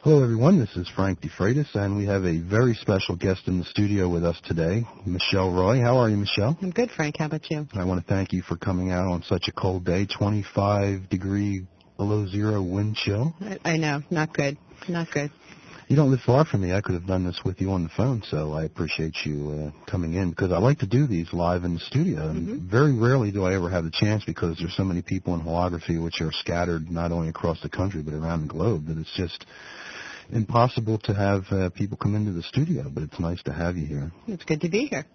Hello, everyone. This is Frank DeFreitas, and we have a very special guest in the studio with us today, Michele Roy. How are you, Michele? I'm good, Frank. How about you? I want to thank you for coming out on such a cold day, 25-degree below zero wind chill. I know. Not good. Not good. You don't live far from me. I could have done this with you on the phone, so I appreciate you coming in, because I like to do these live in the studio. And very rarely do I ever have the chance, because there's so many people in holography which are scattered not only across the country but around the globe that it's just impossible to have people come into the studio, but it's nice to have you here. It's good to be here.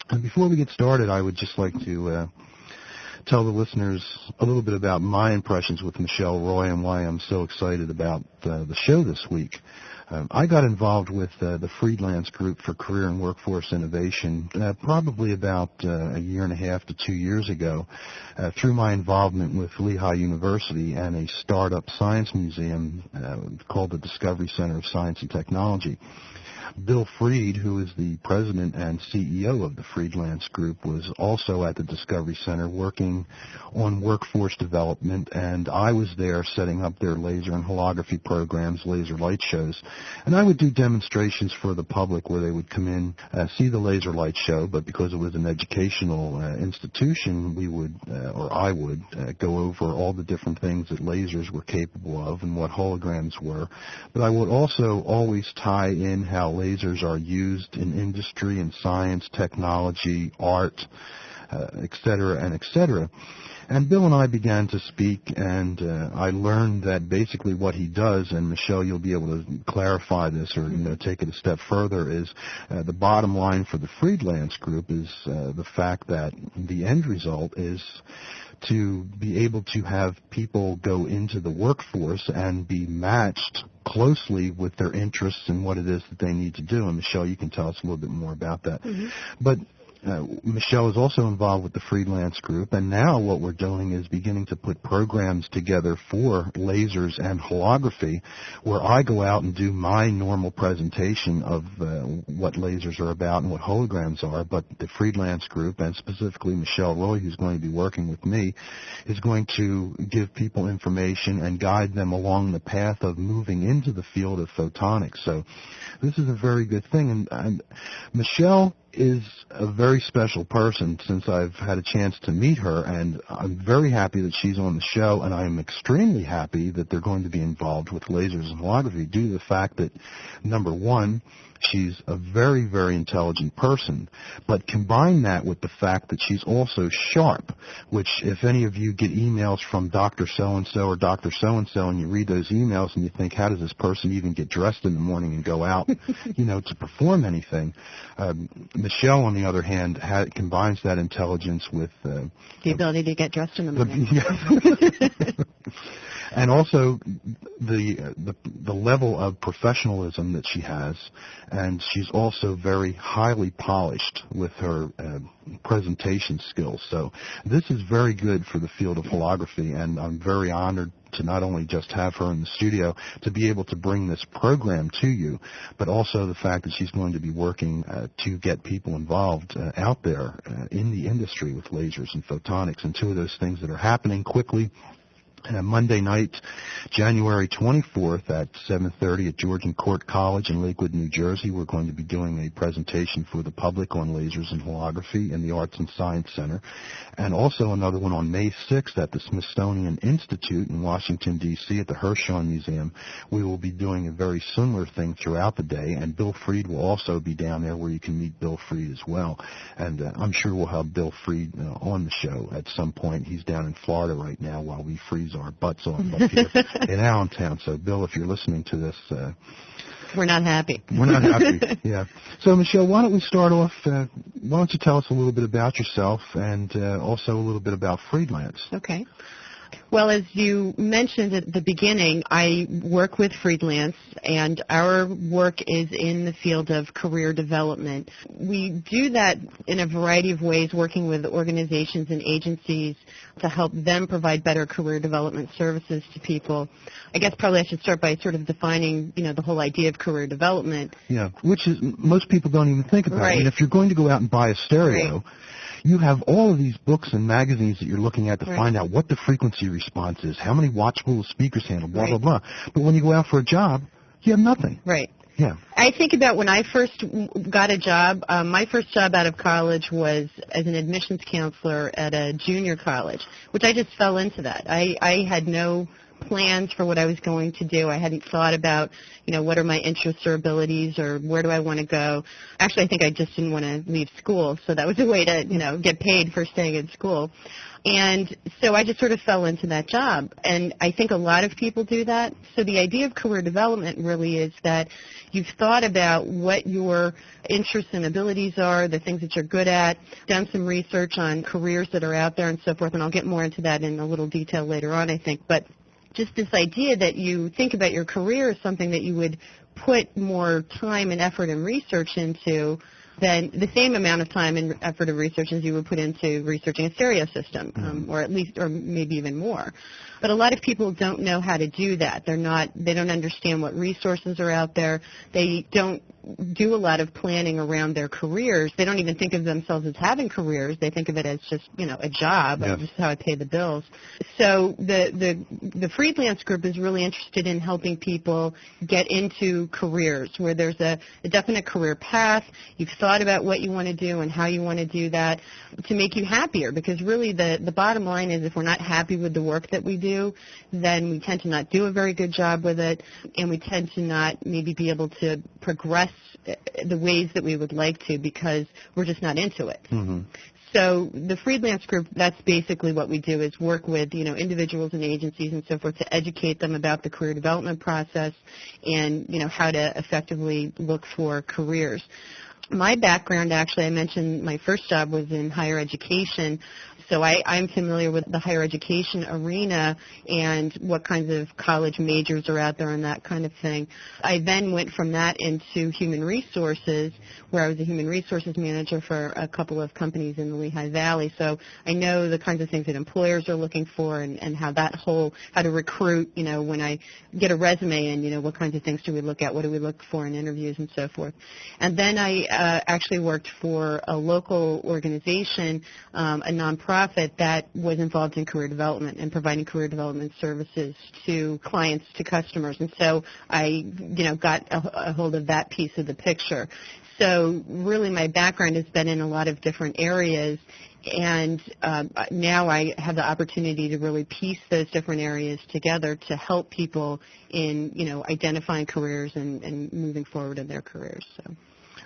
And before we get started, I would just like to tell the listeners a little bit about my impressions with Michele Roy and why I'm so excited about the show this week. I got involved with the Freelance Group for Career and Workforce Innovation probably about a year and a half to 2 years ago through my involvement with Lehigh University and a startup science museum called the Discovery Center of Science and Technology. Bill Freed, who is the president and CEO of the Freelance Group, was also at the Discovery Center working on workforce development, and I was there setting up their laser and holography programs, laser light shows. And I would do demonstrations for the public where they would come in, see the laser light show, but because it was an educational institution, we would, or I would, go over all the different things that lasers were capable of and what holograms were. But I would also always tie in how lasers are used in industry and science, technology, art, et cetera, and et cetera. And Bill and I began to speak, and I learned that basically what he does, and Michele, you'll be able to clarify this or take it a step further, is the bottom line for the Freelance Group is the fact that the end result is to be able to have people go into the workforce and be matched closely with their interests and what it is that they need to do. And Michele, you can tell us a little bit more about that. But Michele is also involved with the Freelance Group, and now what we're doing is beginning to put programs together for lasers and holography, where I go out and do my normal presentation of what lasers are about and what holograms are, but the Freelance Group, and specifically Michele Roy, who's going to be working with me, is going to give people information and guide them along the path of moving into the field of photonics. So this is a very good thing, and Michele is a very special person since I've had a chance to meet her, and I'm very happy that she's on the show, and I'm extremely happy that they're going to be involved with lasers and holography due to the fact that, number one, she's a very, very intelligent person, but combine that with the fact that she's also sharp, which if any of you get emails from Dr. So-and-so or Dr. So-and-so and you read those emails and you think, how does this person even get dressed in the morning and go out, to perform anything? Michele, on the other hand, combines that intelligence with the ability to get dressed in the morning. And also the level of professionalism that she has, and she's also very highly polished with her presentation skills. So this is very good for the field of holography, and I'm very honored to not only just have her in the studio to be able to bring this program to you, but also the fact that she's going to be working to get people involved out there in the industry with lasers and photonics, and two of those things that are happening quickly. Monday night, January 24th at 7:30 at Georgian Court College in Lakewood, New Jersey. We're going to be doing a presentation for the public on lasers and holography in the Arts and Science Center. And also another one on May 6th at the Smithsonian Institute in Washington, D.C. at the Hirshhorn Museum. We will be doing a very similar thing throughout the day, and Bill Freed will also be down there where you can meet Bill Freed as well. And I'm sure we'll have Bill Freed on the show at some point. He's down in Florida right now while we freeze our butts off up here in Allentown. So, Bill, if you're listening to this, we're not happy. We're not happy, yeah. So, Michele, why don't we start off, why don't you tell us a little bit about yourself and also a little bit about Freelance? Okay. Well, as you mentioned at the beginning, I work with Freelance, and our work is in the field of career development. We do that in a variety of ways, working with organizations and agencies to help them provide better career development services to people. I guess probably I should start by sort of defining, the whole idea of career development. Yeah, which is most people don't even think about. Right. I mean, if you're going to go out and buy a stereo, right. You have all of these books and magazines that you're looking at to find out what the frequency response is, how many watts will the speakers handle, blah, blah, blah. But when you go out for a job, you have nothing. Right. Yeah. I think about when I first got a job, my first job out of college was as an admissions counselor at a junior college, which I just fell into that. I had no plans for what I was going to do. I hadn't thought about, what are my interests or abilities or where do I want to go. Actually, I think I just didn't want to leave school, so that was a way to, get paid for staying in school. And so I just sort of fell into that job. And I think a lot of people do that. So the idea of career development really is that you've thought about what your interests and abilities are, the things that you're good at, done some research on careers that are out there and so forth, and I'll get more into that in a little detail later on, I think. But just this idea that you think about your career as something that you would put more time and effort and research into than the same amount of time and effort and research as you would put into researching a stereo system, or maybe even more. But a lot of people don't know how to do that. They don't understand what resources are out there. They don't do a lot of planning around their careers. They don't even think of themselves as having careers. They think of it as just, a job, just how I pay the bills. So the freelance group is really interested in helping people get into careers where there's a definite career path. You've thought about what you want to do and how you want to do that to make you happier, because really the bottom line is if we're not happy with the work that we do, then we tend to not do a very good job with it, and we tend to not maybe be able to progress the ways that we would like to because we're just not into it. Mm-hmm. So the freelance group, that's basically what we do, is work with, individuals and agencies and so forth to educate them about the career development process and, how to effectively look for careers. My background, actually, I mentioned my first job was in higher education, so I'm familiar with the higher education arena and what kinds of college majors are out there and that kind of thing. I then went from that into human resources, where I was a human resources manager for a couple of companies in the Lehigh Valley. So I know the kinds of things that employers are looking for and how to recruit, when I get a resume and, what kinds of things do we look at, what do we look for in interviews and so forth. And then I actually worked for a local organization, a nonprofit that was involved in career development and providing career development services to clients, to customers. And so I, got a hold of that piece of the picture. So really my background has been in a lot of different areas, and now I have the opportunity to really piece those different areas together to help people in, identifying careers and moving forward in their careers. So.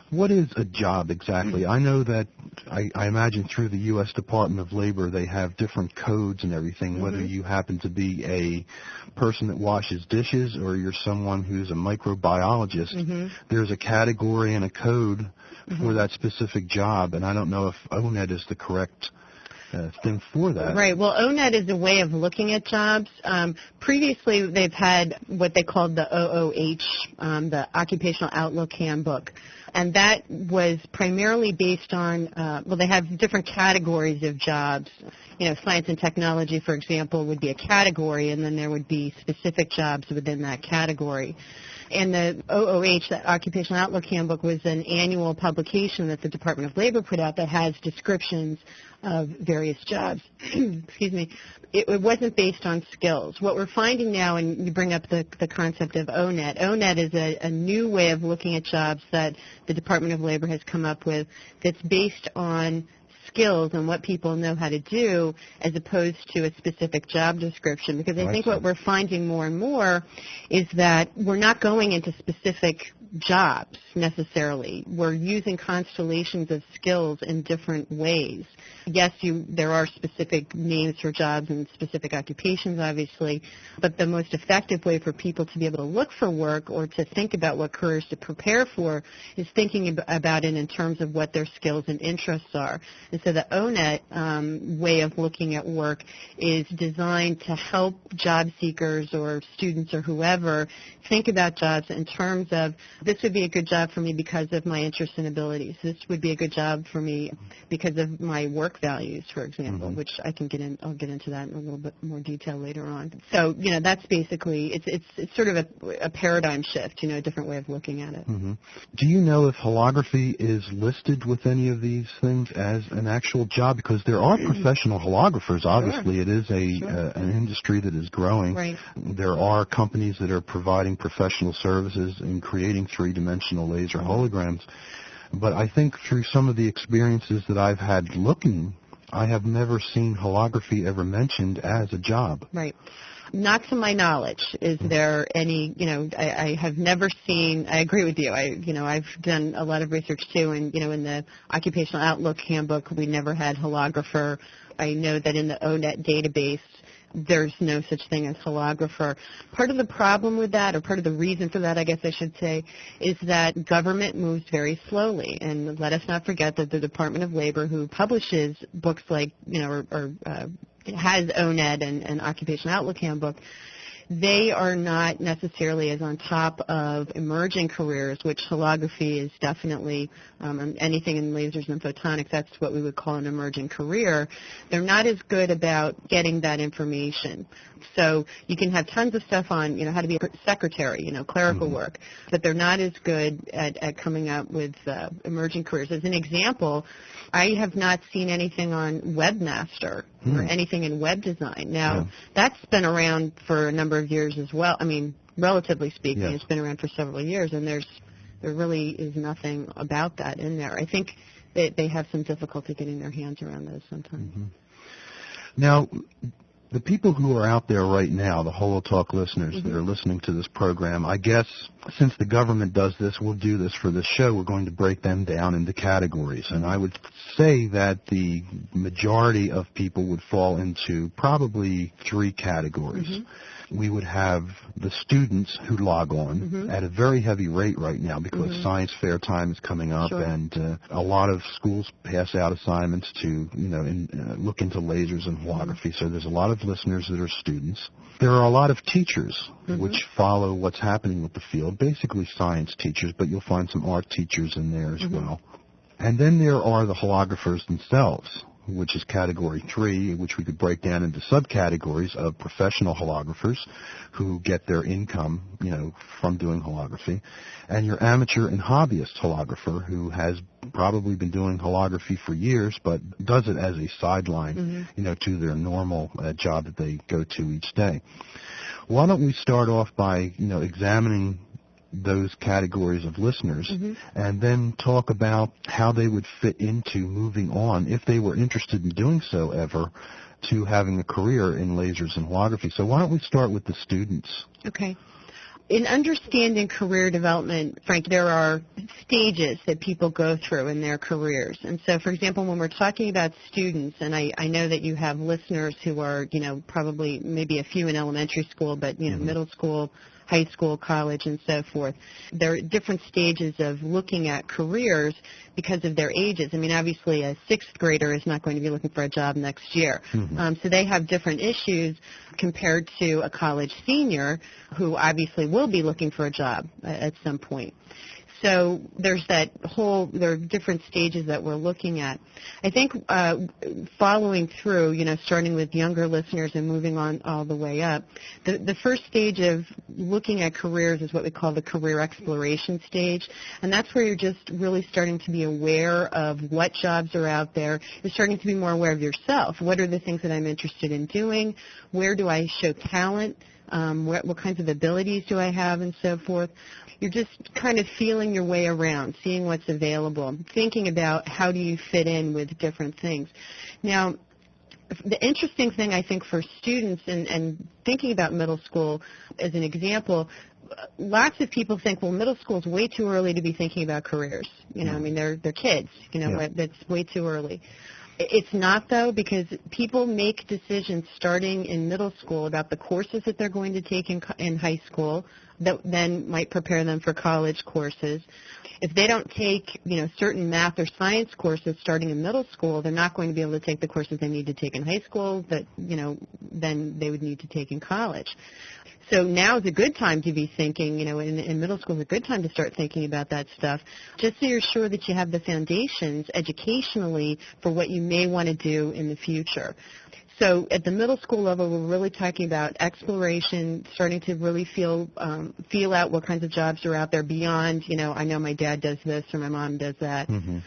What is a job exactly? I know that I imagine through the U.S. Department of Labor they have different codes and everything, whether you happen to be a person that washes dishes or you're someone who's a microbiologist. There's a category and a code for that specific job, and I don't know if ONET is the correct thing for that. Right. Well, ONET is a way of looking at jobs. Previously, they've had what they called the OOH, the Occupational Outlook Handbook. And that was primarily based on, they have different categories of jobs. Science and technology, for example, would be a category, and then there would be specific jobs within that category. And the OOH, that Occupational Outlook Handbook, was an annual publication that the Department of Labor put out that has descriptions of various jobs. Excuse me. It wasn't based on skills. What we're finding now, and you bring up the concept of ONET. ONET is a new way of looking at jobs that the Department of Labor has come up with that's based on skills and what people know how to do as opposed to a specific job description. Because I think what we're finding more and more is that we're not going into specific jobs necessarily. We're using constellations of skills in different ways. Yes, there are specific names for jobs and specific occupations, obviously, but the most effective way for people to be able to look for work or to think about what careers to prepare for is thinking about it in terms of what their skills and interests are. And so the ONET way of looking at work is designed to help job seekers or students or whoever think about jobs in terms of this would be a good job for me because of my interests and abilities. This would be a good job for me because of my work values, for example, which I'll get into that in a little bit more detail later on. So, that's basically, it's sort of a paradigm shift, a different way of looking at it. Do you know if holography is listed with any of these things as an actual job? Because there are professional holographers. Obviously, it is an industry that is growing. Right. There are companies that are providing professional services in creating three-dimensional laser holograms. But I think through some of the experiences that I've had looking, I have never seen holography ever mentioned as a job. Right. Not to my knowledge. Is there any, I have never seen, I agree with you. I've done a lot of research too, and, in the Occupational Outlook handbook, we never had holographer. I know that in the ONET database, there's no such thing as holographer. Part of the problem with that, or part of the reason for that, I guess I should say, is that government moves very slowly. And let us not forget that the Department of Labor, who publishes books like, has ONET and Occupational Outlook handbook, they are not necessarily as on top of emerging careers, which holography is definitely, anything in lasers and photonics, that's what we would call an emerging career. They're not as good about getting that information. So you can have tons of stuff on, how to be a secretary, clerical work, but they're not as good at coming up with emerging careers. As an example, I have not seen anything on Webmaster or anything in web design. Now, that's been around for a number of years as well. I mean, relatively speaking, it's been around for several years, and there really is nothing about that in there. I think they have some difficulty getting their hands around those sometimes. Now, the people who are out there right now, the HoloTalk listeners that are listening to this program, I guess since the government does this, we'll do this for this show, we're going to break them down into categories. And I would say that the majority of people would fall into probably three categories. We would have the students who log on at a very heavy rate right now because science fair time is coming up, and a lot of schools pass out assignments to, look into lasers and holography. So there's a lot of listeners that are students. There are a lot of teachers which follow what's happening with the field, basically science teachers, but you'll find some art teachers in there as well. And then there are the holographers themselves, which is category 3, which we could break down into subcategories of professional holographers who get their income, from doing holography, and your amateur and hobbyist holographer who has probably been doing holography for years but does it as a sideline, to their normal job that they go to each day. Why don't we start off by, examining those categories of listeners and then talk about how they would fit into moving on, if they were interested in doing so ever, to having a career in lasers and holography. So why don't we start with the students? Okay. In understanding career development, Frank, there are stages that people go through in their careers. And so, for example, when we're talking about students, and I know that you have listeners who are, probably maybe a few in elementary school, but, middle school, high school, college, and so forth. There are different stages of looking at careers because of their ages. I mean, obviously, a sixth grader is not going to be looking for a job next year. So they have different issues compared to a college senior who obviously will be looking for a job at some point. So there's there are different stages that we're looking at. I think following through, starting with younger listeners and moving on all the way up, the first stage of looking at careers is what we call the career exploration stage. And that's where you're just really starting to be aware of what jobs are out there. You're starting to be more aware of yourself. What are the things that I'm interested in doing? Where do I show talent? What kinds of abilities do I have, and so forth. You're just kind of feeling your way around, seeing what's available, thinking about how do you fit in with different things. Now, the interesting thing, I think, for students and thinking about middle school as an example, lots of people think, well, middle school is way too early to be thinking about careers. I mean, they're kids. That's way too early. It's not, though, because people make decisions starting in middle school about the courses that they're going to take in high school, that then might prepare them for college courses. If they don't take, certain math or science courses starting in middle school, they're not going to be able to take the courses they need to take in high school that, then they would need to take in college. So now is a good time to be thinking, in middle school is a good time to start thinking about that stuff, just so you're sure that you have the foundations educationally for what you may want to do in the future. So at the middle school level, we're really talking about exploration, starting to really feel out what kinds of jobs are out there beyond, I know my dad does this or my mom does that. Mm-hmm.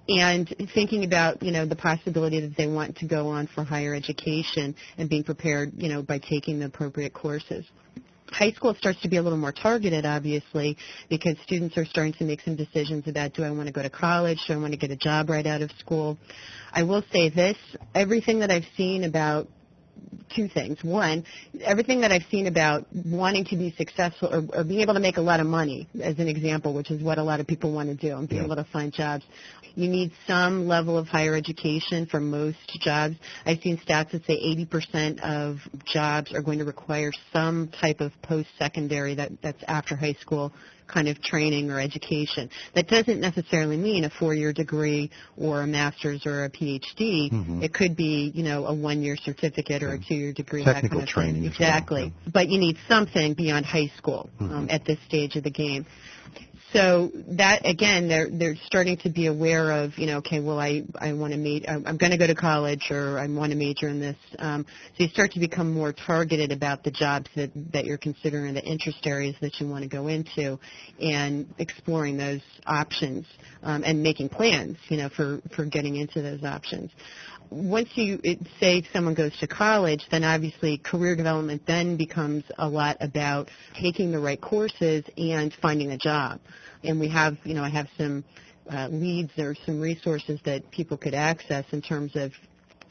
And thinking about, the possibility that they want to go on for higher education and being prepared, by taking the appropriate courses. High school starts to be a little more targeted, obviously, because students are starting to make some decisions about, do I want to go to college? Do I want to get a job right out of school? I will say this, everything that I've seen about two things. One, everything that I've seen about wanting to be successful or being able to make a lot of money, as an example, which is what a lot of people want to do, and being able to find jobs. You need some level of higher education for most jobs. I've seen stats that say 80% of jobs are going to require some type of post-secondary, that's after high school, kind of training or education. That doesn't necessarily mean a 4-year degree or a master's or a PhD. Mm-hmm. It could be, a 1-year certificate or a 2-year degree. Technical that kind of training. thing. Exactly. Well, yeah. But you need something beyond high school at this stage of the game. So that, again, they're starting to be aware of, okay, well, I want to I'm going to go to college, or I want to major in this. So you start to become more targeted about the jobs that you're considering, the interest areas that you want to go into, and exploring those options and making plans, for getting into those options. Once say someone goes to college, then obviously career development then becomes a lot about taking the right courses and finding a job. And we have, I have some leads or some resources that people could access in terms of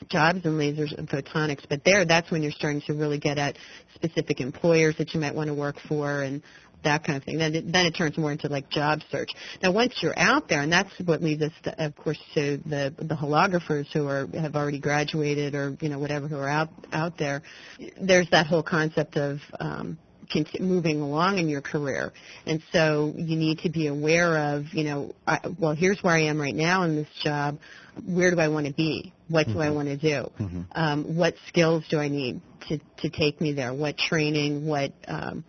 jobs in lasers and photonics. But that's when you're starting to really get at specific employers that you might want to work for and that kind of thing. Then it turns more into like job search. Now, once you're out there, and that's what leads us, of course, to the holographers who have already graduated or whatever, who are out there. There's that whole concept of moving along in your career, and so you need to be aware of, well, here's where I am right now in this job. Where do I want to be? What do I want to do? What skills do I need to take me there? What training, what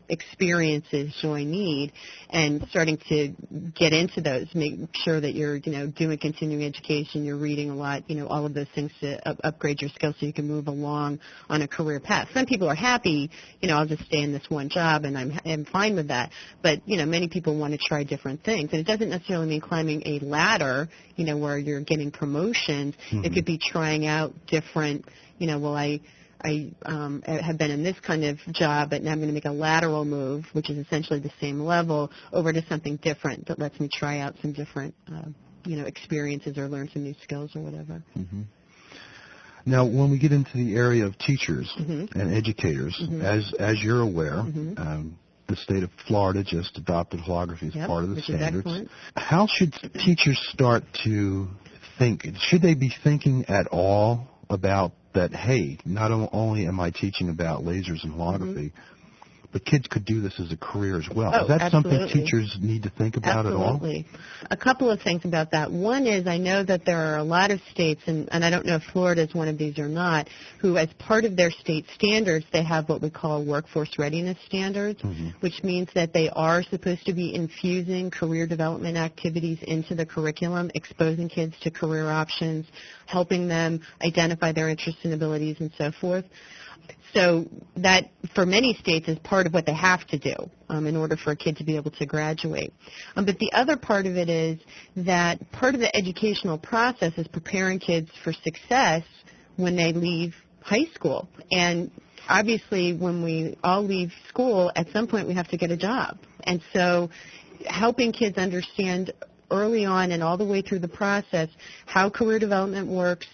experiences do I need? And starting to get into those, make sure that you're, doing continuing education, you're reading a lot, all of those things to upgrade your skills so you can move along on a career path. Some people are happy, I'll just stay in this one job and I'm fine with that. But, many people want to try different things. And it doesn't necessarily mean climbing a ladder, where you're getting promotions. It could be trying out different, I have been in this kind of job, but now I'm going to make a lateral move, which is essentially the same level, over to something different that lets me try out some different, experiences or learn some new skills or whatever. Mm-hmm. Now, when we get into the area of teachers and educators, as you're aware, the state of Florida just adopted holography as part of the standards. How should teachers start to think? Should they be thinking at all about that, hey, not only am I teaching about lasers and holography, but kids could do this as a career as well. Is that something teachers need to think about at all? Absolutely. A couple of things about that. One is I know that there are a lot of states, and I don't know if Florida is one of these or not, who as part of their state standards, they have what we call workforce readiness standards, which means that they are supposed to be infusing career development activities into the curriculum, exposing kids to career options, helping them identify their interests and abilities and so forth. So that, for many states, is part of what they have to do in order for a kid to be able to graduate. But the other part of it is that part of the educational process is preparing kids for success when they leave high school. And obviously, when we all leave school, at some point we have to get a job. And so helping kids understand early on and all the way through the process how career development works,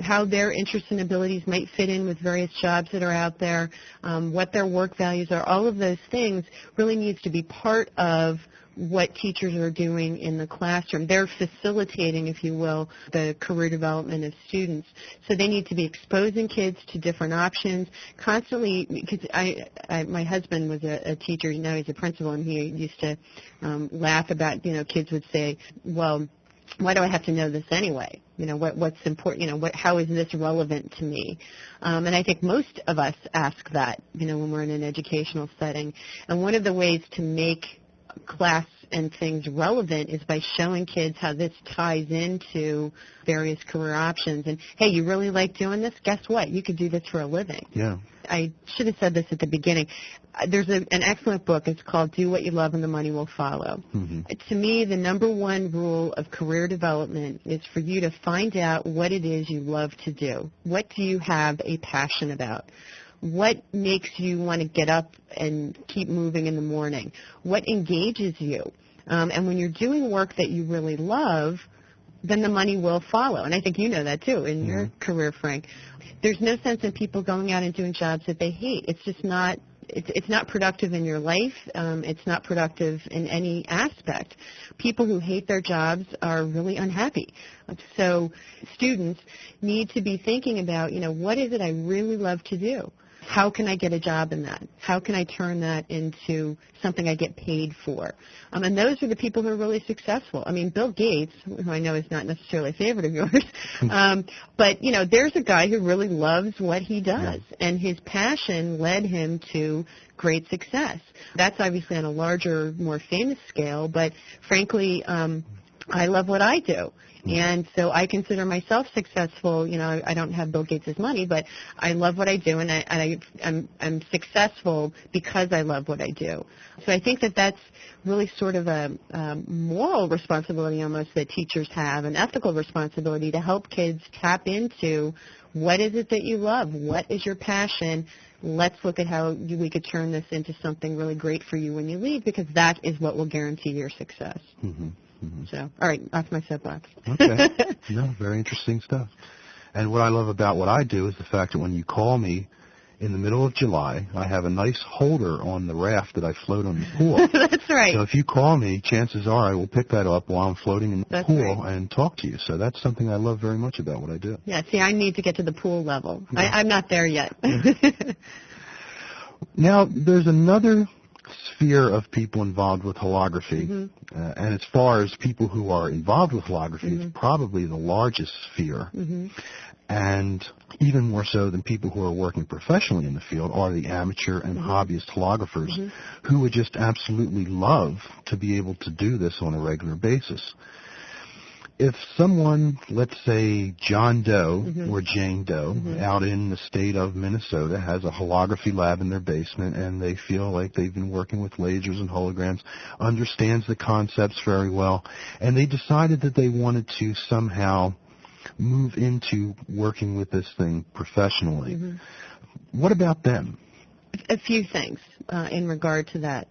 how their interests and abilities might fit in with various jobs that are out there, what their work values are, all of those things really needs to be part of what teachers are doing in the classroom. They're facilitating, if you will, the career development of students. So they need to be exposing kids to different options constantly. Because my husband was a teacher, now he's a principal, and he used to laugh about, kids would say, well, why do I have to know this anyway? What's important? How is this relevant to me? And I think most of us ask that, when we're in an educational setting. And one of the ways to make class and things relevant is by showing kids how this ties into various career options. And, hey, you really like doing this? Guess what? You could do this for a living. Yeah. I should have said this at the beginning. There's an excellent book. It's called Do What You Love and the Money Will Follow. Mm-hmm. To me, the number one rule of career development is for you to find out what it is you love to do. What do you have a passion about? What makes you want to get up and keep moving in the morning? What engages you? And when you're doing work that you really love, then the money will follow. And I think you know that, too, in your career, Frank. There's no sense in people going out and doing jobs that they hate. It's just not it's not productive in your life. It's not productive in any aspect. People who hate their jobs are really unhappy. So students need to be thinking about, what is it I really love to do? How can I get a job in that? How can I turn that into something I get paid for? And those are the people who are really successful. I mean, Bill Gates, who I know is not necessarily a favorite of yours, but, there's a guy who really loves what he does, and his passion led him to great success. That's obviously on a larger, more famous scale, but frankly, I love what I do. And so I consider myself successful. I don't have Bill Gates' money, but I love what I do, and I'm successful because I love what I do. So I think that's really sort of a moral responsibility almost that teachers have, an ethical responsibility to help kids tap into what is it that you love, what is your passion. Let's look at how we could turn this into something really great for you when you leave, because that is what will guarantee your success. Mm-hmm. Mm-hmm. So, all right, off my soapbox. Okay. No, very interesting stuff. And what I love about what I do is the fact that when you call me in the middle of July, I have a nice holder on the raft that I float on the pool. That's right. So if you call me, chances are I will pick that up while I'm floating in the pool and talk to you. So that's something I love very much about what I do. Yeah, see, I need to get to the pool level. Yeah. I'm not there yet. Now, there's another sphere of people involved with holography, and as far as people who are involved with holography, it's probably the largest sphere, and even more so than people who are working professionally in the field are the amateur and hobbyist holographers who would just absolutely love to be able to do this on a regular basis. If someone, let's say John Doe or Jane Doe, out in the state of Minnesota has a holography lab in their basement and they feel like they've been working with lasers and holograms, understands the concepts very well, and they decided that they wanted to somehow move into working with this thing professionally, what about them? A few things in regard to that.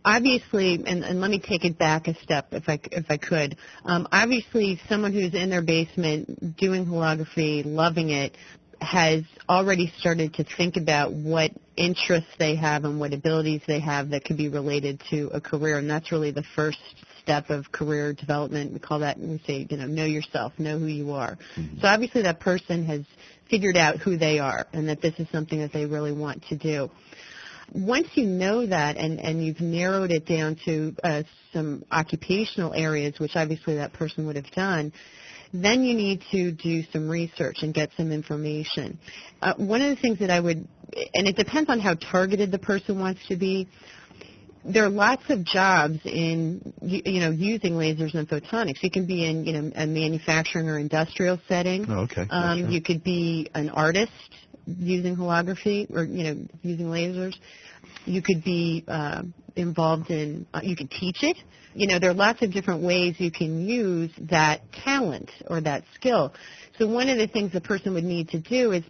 Obviously, and let me take it back a step if I could. Obviously, someone who's in their basement doing holography, loving it, has already started to think about what interests they have and what abilities they have that could be related to a career, and that's really the first step of career development. We call that, we say, know yourself, know who you are. So obviously that person has figured out who they are and that this is something that they really want to do. Once you know that and you've narrowed it down to some occupational areas, which obviously that person would have done, then you need to do some research and get some information. One of the things that I would, and it depends on how targeted the person wants to be, there are lots of jobs in, using lasers and photonics. You can be in, a manufacturing or industrial setting. Oh, okay. You could be an artist using holography or, using lasers. You could be involved in, you could teach it. There are lots of different ways you can use that talent or that skill. So one of the things the person would need to do is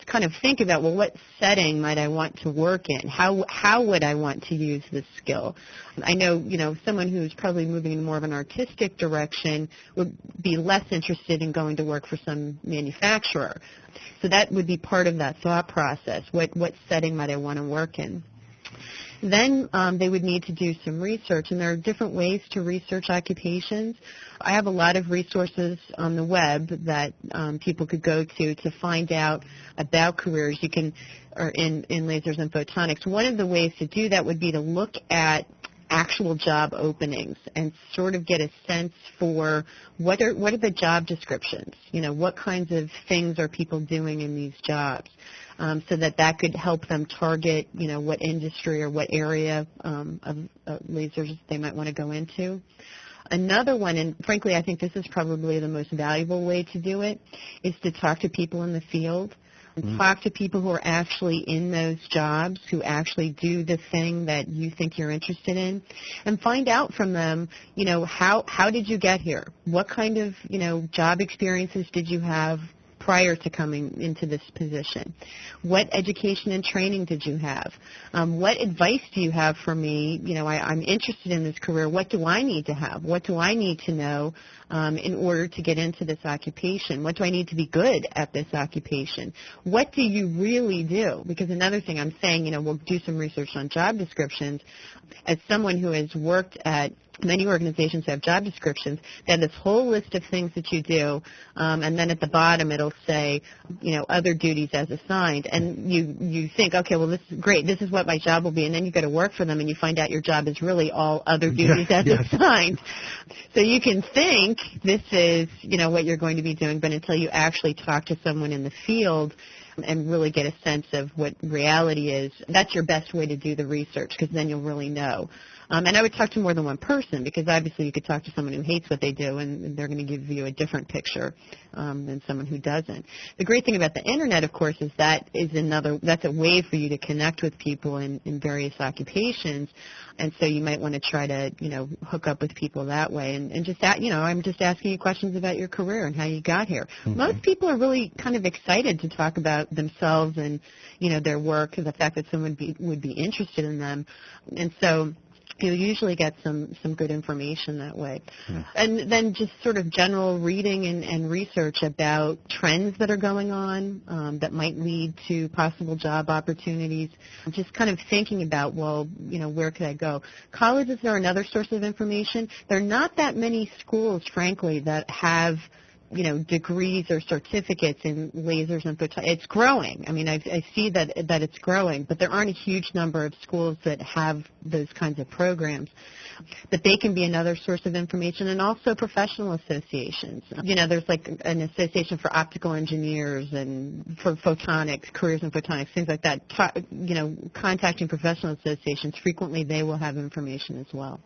kind of think about, well, what setting might I want to work in? How would I want to use this skill? I know, someone who's probably moving in more of an artistic direction would be less interested in going to work for some manufacturer. So that would be part of that thought process. What setting might I want to work in? Then they would need to do some research, and there are different ways to research occupations. I have a lot of resources on the web that people could go to find out about careers. You can, or in lasers and photonics. One of the ways to do that would be to look at actual job openings and sort of get a sense for what are the job descriptions. What kinds of things are people doing in these jobs, so that could help them target, what industry or what area of lasers they might want to go into. Another one, and frankly I think this is probably the most valuable way to do it, is to talk to people in the field. And talk to people who are actually in those jobs, who actually do the thing that you think you're interested in, and find out from them, how did you get here? What kind of, job experiences did you have prior to coming into this position? What education and training did you have? What advice do you have for me? I'm interested in this career. What do I need to have? What do I need to know in order to get into this occupation? What do I need to be good at this occupation? What do you really do? Because another thing I'm saying, we'll do some research on job descriptions. As someone who has worked at many organizations have job descriptions, they have this whole list of things that you do, and then at the bottom it'll say, other duties as assigned, and you think, okay, well, this is great, this is what my job will be, and then you go to work for them and you find out your job is really all other duties as assigned. So you can think this is, what you're going to be doing, but until you actually talk to someone in the field and really get a sense of what reality is, that's your best way to do the research, because then you'll really know. And I would talk to more than one person, because obviously you could talk to someone who hates what they do and they're going to give you a different picture than someone who doesn't. The great thing about the Internet, of course, is that's a way for you to connect with people in various occupations. And so you might want to try to, hook up with people that way. And just that, I'm just asking you questions about your career and how you got here. Mm-hmm. Most people are really kind of excited to talk about themselves and, their work, the fact that someone would be interested in them. And so you usually get some good information that way. Yeah. And then just sort of general reading and research about trends that are going on that might lead to possible job opportunities. Just kind of thinking about, where could I go? Colleges are another source of information. There are not that many schools, frankly, that have degrees or certificates in lasers and photonics. It's growing. I mean, I see that it's growing, but there aren't a huge number of schools that have those kinds of programs. But they can be another source of information, and also professional associations. There's like an association for optical engineers and for photonics, careers in photonics, things like that. Contacting professional associations, frequently they will have information as well.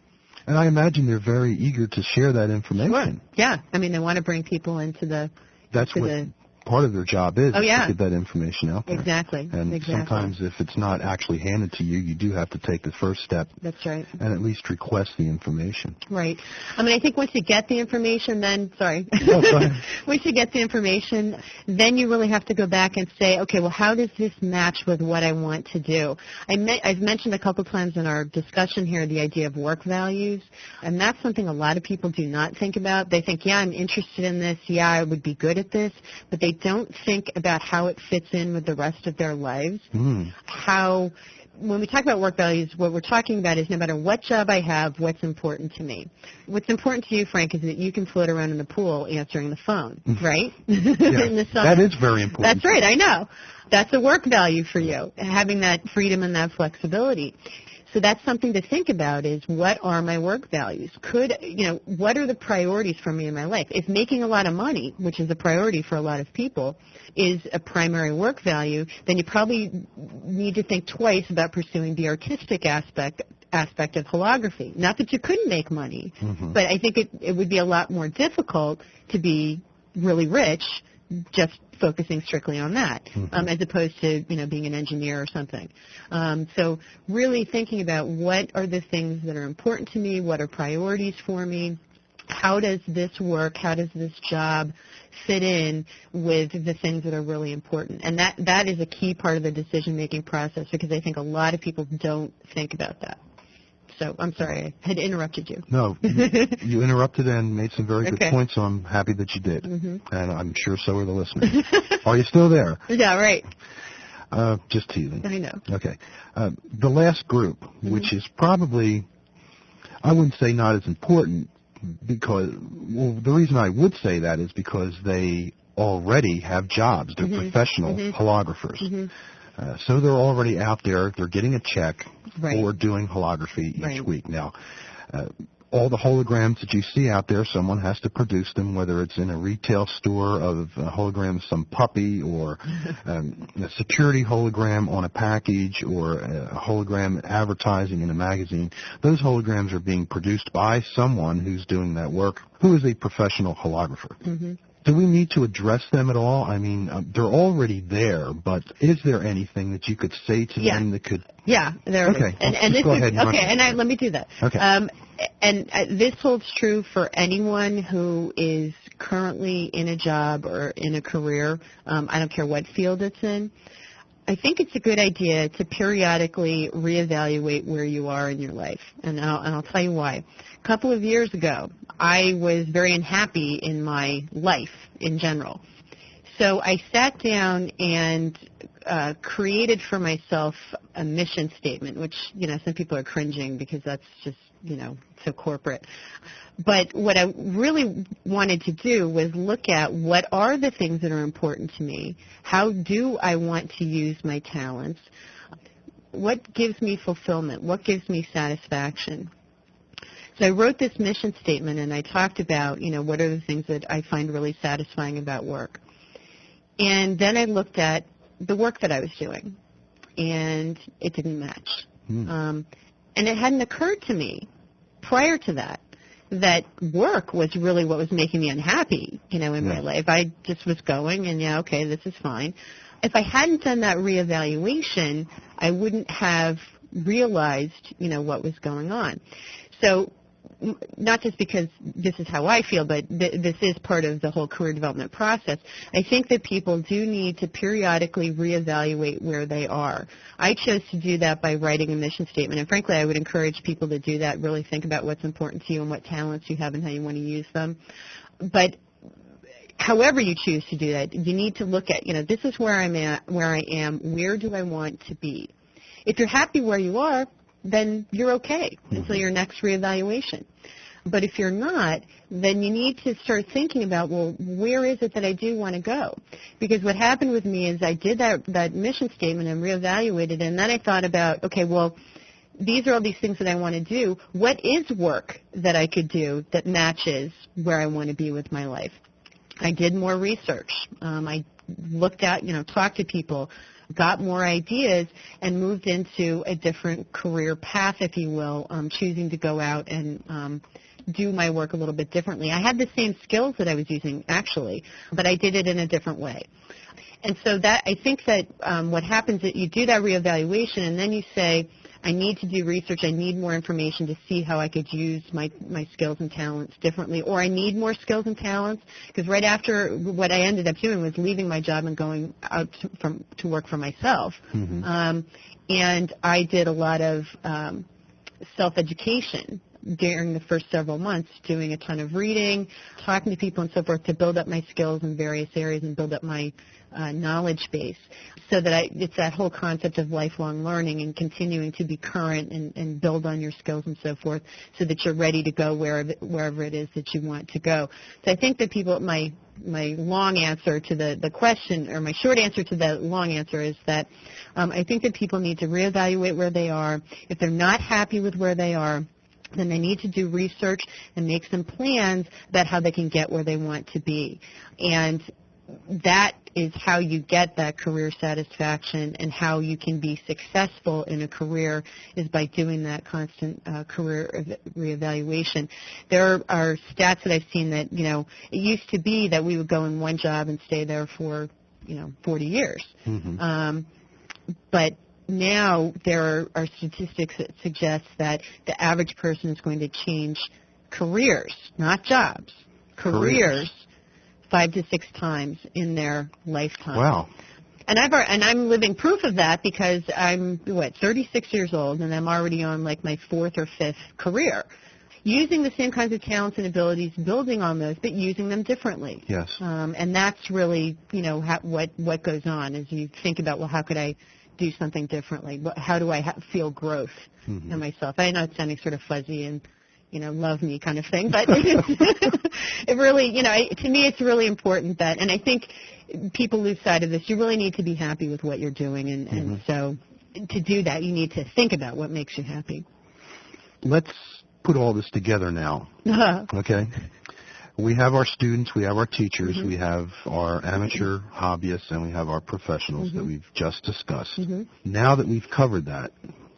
And I imagine they're very eager to share that information. Sure. Yeah. I mean, they want to bring people into the... That's what part of their job is, to get that information out there. Exactly. And sometimes if it's not actually handed to you, you do have to take the first step. That's right. And at least request the information. Right. I mean, I think once you get the information, then, once you get the information, then you really have to go back and say, okay, well, how does this match with what I want to do? I've mentioned a couple times in our discussion here the idea of work values, and that's something a lot of people do not think about. They think, I'm interested in this, I would be good at this, but they don't think about how it fits in with the rest of their lives. When we talk about work values, what we're talking about is no matter what job I have, what's important to me. What's important to you, Frank, is that you can float around in the pool answering the phone, right? Yeah, in the summer. That is very important. That's right, I know. That's a work value for you, having that freedom and that flexibility. So that's something to think about, is what are my work values? What are the priorities for me in my life? If making a lot of money, which is a priority for a lot of people, is a primary work value, then you probably need to think twice about pursuing the artistic aspect of holography. Not that you couldn't make money, but I think it would be a lot more difficult to be really rich just focusing strictly on that, as opposed to, being an engineer or something. So really thinking about what are the things that are important to me, what are priorities for me, how does this work, how does this job fit in with the things that are really important. And that is a key part of the decision-making process, because I think a lot of people don't think about that. So I'm sorry, I had interrupted you. No, you interrupted and made some very good points, so I'm happy that you did. And I'm sure so are the listeners. Are you still there? Yeah, right. Just teasing. I know. Okay. The last group, which is probably, I wouldn't say not as important, because, well, the reason I would say that is because they already have jobs. They're professional holographers. So they're already out there. They're getting a check for doing holography each week. Now, all the holograms that you see out there, someone has to produce them, whether it's in a retail store of a hologram of some puppy, or a security hologram on a package, or a hologram advertising in a magazine. Those holograms are being produced by someone who's doing that work, who is a professional holographer. Do we need to address them at all? I mean, they're already there, but is there anything that you could say to them that could... Yeah, there is. And this go ahead let me do that. Okay. And this holds true for anyone who is currently in a job or in a career. I don't care what field it's in. I think it's a good idea to periodically reevaluate where you are in your life, and I'll tell you why. A couple of years ago, I was very unhappy in my life in general. So I sat down and created for myself a mission statement, which, some people are cringing because that's just, so corporate. But what I really wanted to do was look at what are the things that are important to me, how do I want to use my talents, what gives me fulfillment, what gives me satisfaction. So I wrote this mission statement, and I talked about, what are the things that I find really satisfying about work. And then I looked at the work that I was doing, and it didn't match. And it hadn't occurred to me prior to that work was really what was making me unhappy, in my life. I just was going, and okay, this is fine. If I hadn't done that reevaluation, I wouldn't have realized, what was going on. So not just because this is how I feel, but this is part of the whole career development process. I think that people do need to periodically reevaluate where they are. I chose to do that by writing a mission statement, and frankly, I would encourage people to do that, really think about what's important to you and what talents you have and how you want to use them. But however you choose to do that, you need to look at, this is where I'm at, where I am, where do I want to be? If you're happy where you are, then you're okay until your next reevaluation. But if you're not, then you need to start thinking about, well, where is it that I do want to go? Because what happened with me is I did that mission statement and reevaluated, and then I thought about, okay, well, these are all these things that I want to do. What is work that I could do that matches where I want to be with my life? I did more research. I looked at, talked to people, got more ideas, and moved into a different career path, if you will, choosing to go out and do my work a little bit differently. I had the same skills that I was using, actually, but I did it in a different way. And so that I think that what happens is you do that reevaluation, and then you say, I need to do research, I need more information to see how I could use my skills and talents differently, or I need more skills and talents, because right after what I ended up doing was leaving my job and going out to work for myself. And I did a lot of self-education during the first several months, doing a ton of reading, talking to people and so forth to build up my skills in various areas and build up my knowledge base, so that it's that whole concept of lifelong learning and continuing to be current and build on your skills and so forth, so that you're ready to go wherever it is that you want to go. So I think that people, my long answer to the question, or my short answer to the long answer, is that I think that people need to reevaluate where they are. If they're not happy with where they are, then they need to do research and make some plans about how they can get where they want to be. And that is how you get that career satisfaction, and how you can be successful in a career is by doing that constant career reevaluation. There are stats that I've seen that, it used to be that we would go in one job and stay there for, 40 years. But now there are statistics that suggest that the average person is going to change careers, not jobs, careers 5 to 6 times in their lifetime. Wow. And I'm living proof of that, because I'm 36 years old, and I'm already on like my 4th or 5th career. using the same kinds of talents and abilities, building on those, but using them differently. Yes. And that's really, what goes on as you think about, well, how could I do something differently? How do I feel growth in myself? I know it's sounding sort of fuzzy and, love me kind of thing, but it really, to me it's really important that, and I think people lose sight of this, you really need to be happy with what you're doing, and so to do that you need to think about what makes you happy. Let's put all this together now, okay? We have our students, we have our teachers, we have our amateur hobbyists, and we have our professionals that we've just discussed. Now that we've covered that,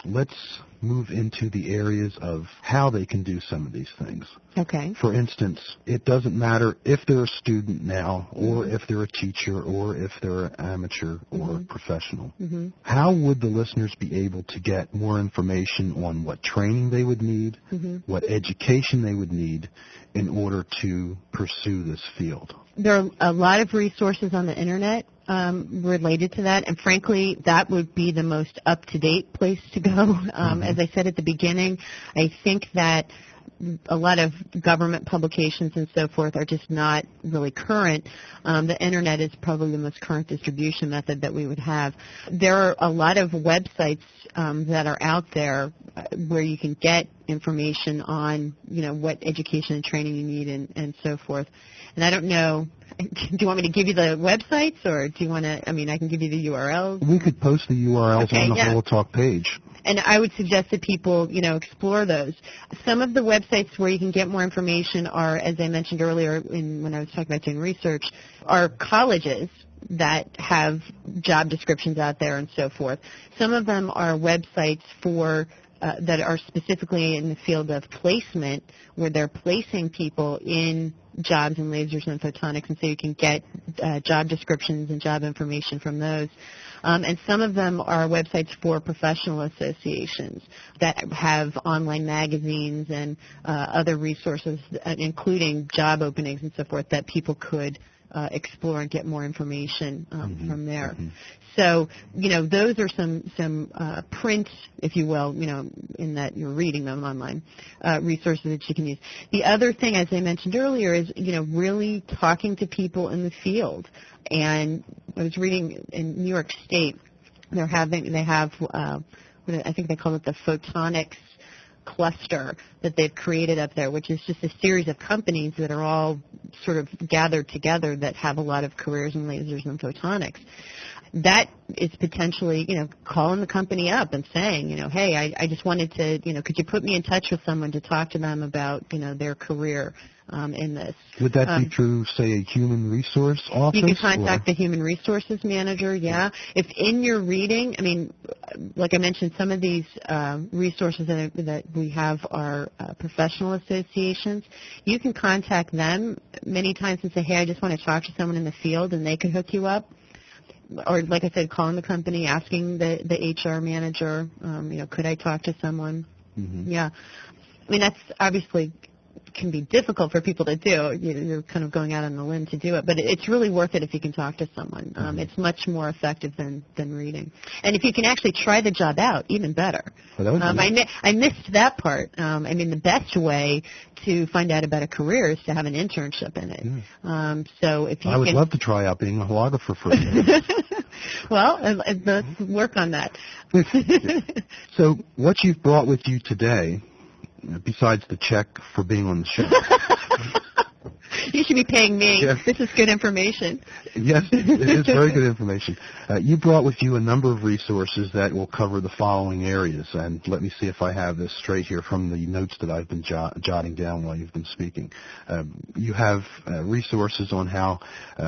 let's move into the areas of how they can do some of these things. Okay. For instance, it doesn't matter if they're a student now or if they're a teacher or if they're an amateur or a professional. How would the listeners be able to get more information on what training they would need, what education they would need in order to pursue this field? There are a lot of resources on the Internet related to that, and frankly, that would be the most up-to-date place to go. As I said at the beginning, I think that a lot of government publications and so forth are just not really current. The Internet is probably the most current distribution method that we would have. There are a lot of websites that are out there where you can get information on, what education and training you need and so forth. And I don't know, do you want me to give you the websites, or do you want to, I can give you the URLs? We could post the URLs on the HoloTalk page. And I would suggest that people, explore those. Some of the websites where you can get more information are, as I mentioned earlier when I was talking about doing research, are colleges that have job descriptions out there and so forth. Some of them are websites for that are specifically in the field of placement, where they're placing people in jobs in lasers and photonics, and so you can get job descriptions and job information from those. And some of them are websites for professional associations that have online magazines and other resources, including job openings and so forth, that people could explore and get more information from there. So, those are some print, if you will, in that you're reading them online, resources that you can use. The other thing, as I mentioned earlier, is, really talking to people in the field. And I was reading in New York State, they have, I think they call it the photonics cluster that they've created up there, which is just a series of companies that are all sort of gathered together that have a lot of careers in lasers and photonics. That is potentially, calling the company up and saying, hey, I just wanted to, could you put me in touch with someone to talk to them about, their career in this. Would that be through, say, a human resource office? You can contact the human resources manager, yeah. If in your reading, like I mentioned, some of these resources that we have are professional associations. You can contact them many times and say, hey, I just want to talk to someone in the field, and they can hook you up. Or, like I said, calling the company, asking the HR manager, could I talk to someone? Yeah. That's obviously can be difficult for people to do. You're kind of going out on the limb to do it, but it's really worth it if you can talk to someone. It's much more effective than reading. And if you can actually try the job out, even better. Well, I missed that part. The best way to find out about a career is to have an internship in it. So if you I would love to try out being a holographer for a minute. Well, let's work on that. So what you've brought with you today, besides the check for being on the show. You should be paying me. Yes. This is good information. Yes, it is very good information. You brought with you a number of resources that will cover the following areas, and let me see if I have this straight here from the notes that I've been jotting down while you've been speaking. You have resources on how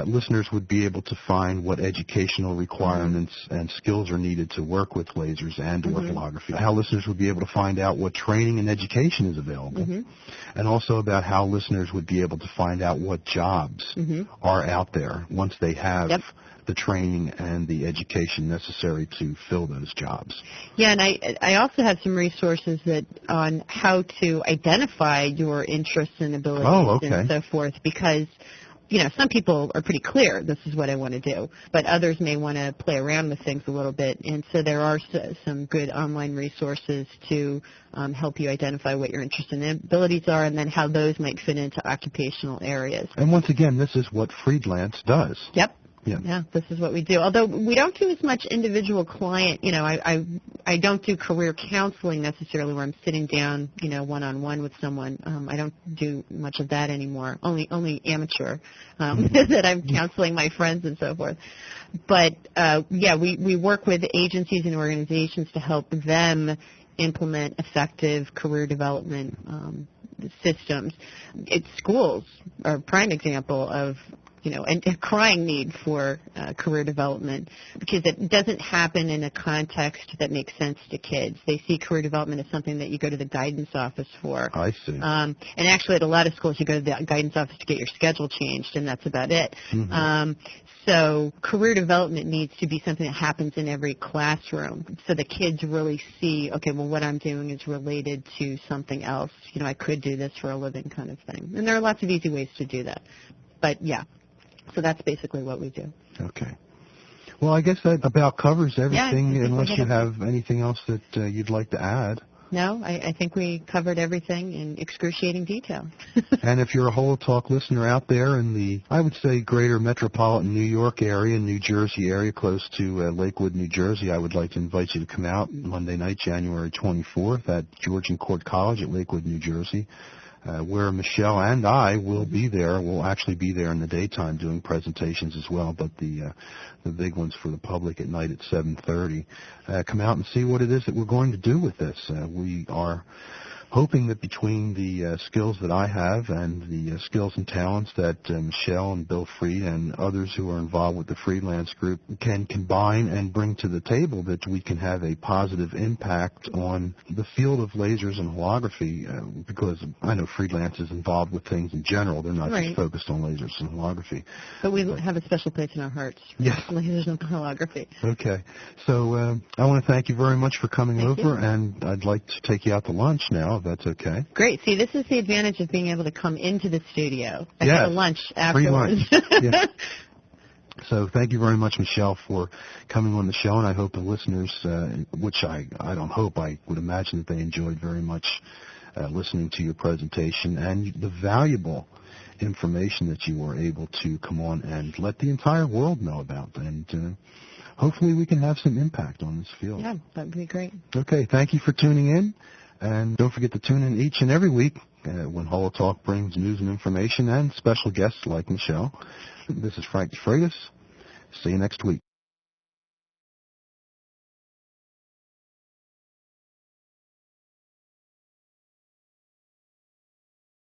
listeners would be able to find what educational requirements and skills are needed to work with lasers and or holography, how listeners would be able to find out what training and education is available, and also about how listeners would be able to find out what jobs are out there once they have the training and the education necessary to fill those jobs. Yeah, and I also have some resources on how to identify your interests and abilities and so forth, because some people are pretty clear, this is what I want to do, but others may want to play around with things a little bit. And so there are some good online resources to help you identify what your interests and abilities are, and then how those might fit into occupational areas. And once again, this is what Freelance does. Yep. Yeah. Yeah, this is what we do. Although we don't do as much individual client, I don't do career counseling necessarily where I'm sitting down, one-on-one with someone. I don't do much of that anymore. Only amateur that I'm counseling my friends and so forth. But we work with agencies and organizations to help them implement effective career development systems. Schools are a prime example of and a crying need for career development, because it doesn't happen in a context that makes sense to kids. They see career development as something that you go to the guidance office for. I see. And actually, at a lot of schools, you go to the guidance office to get your schedule changed, and that's about it. Mm-hmm. So career development needs to be something that happens in every classroom, so the kids really see, okay, well, what I'm doing is related to something else. I could do this for a living, kind of thing. And there are lots of easy ways to do that. But, yeah. So that's basically what we do. Okay. Well, I guess that about covers everything, unless you have anything else that you'd like to add. No, I think we covered everything in excruciating detail. And if you're a HoloTalk listener out there in the, I would say, greater metropolitan New York area, New Jersey area, close to Lakewood, New Jersey, I would like to invite you to come out Monday night, January 24th at Georgian Court College at Lakewood, New Jersey, where Michele and I will be there. We'll actually be there in the daytime doing presentations as well, but the big ones for the public at night at 7:30. Come out and see what it is that we're going to do with this. We are hoping that between the skills that I have and the skills and talents that Michele and Bill Freed and others who are involved with the Freelance Group can combine and bring to the table, that we can have a positive impact on the field of lasers and holography, because I know Freelance is involved with things in general. They're not just focused on lasers and holography. But we have a special place in our hearts for lasers and holography. Okay. So I want to thank you very much for coming over, and I'd like to take you out to lunch now, if that's okay. Great. See, this is the advantage of being able to come into the studio and have a lunch afterwards. Free lunch. Yeah. So thank you very much, Michele, for coming on the show, and I hope the listeners, which I don't hope, I would imagine that they enjoyed very much listening to your presentation and the valuable information that you were able to come on and let the entire world know about. And hopefully we can have some impact on this field. Yeah, that would be great. Okay, thank you for tuning in. And don't forget to tune in each and every week when HoloTalk brings news and information and special guests like Michele. This is Frank DeFreitas. See you next week.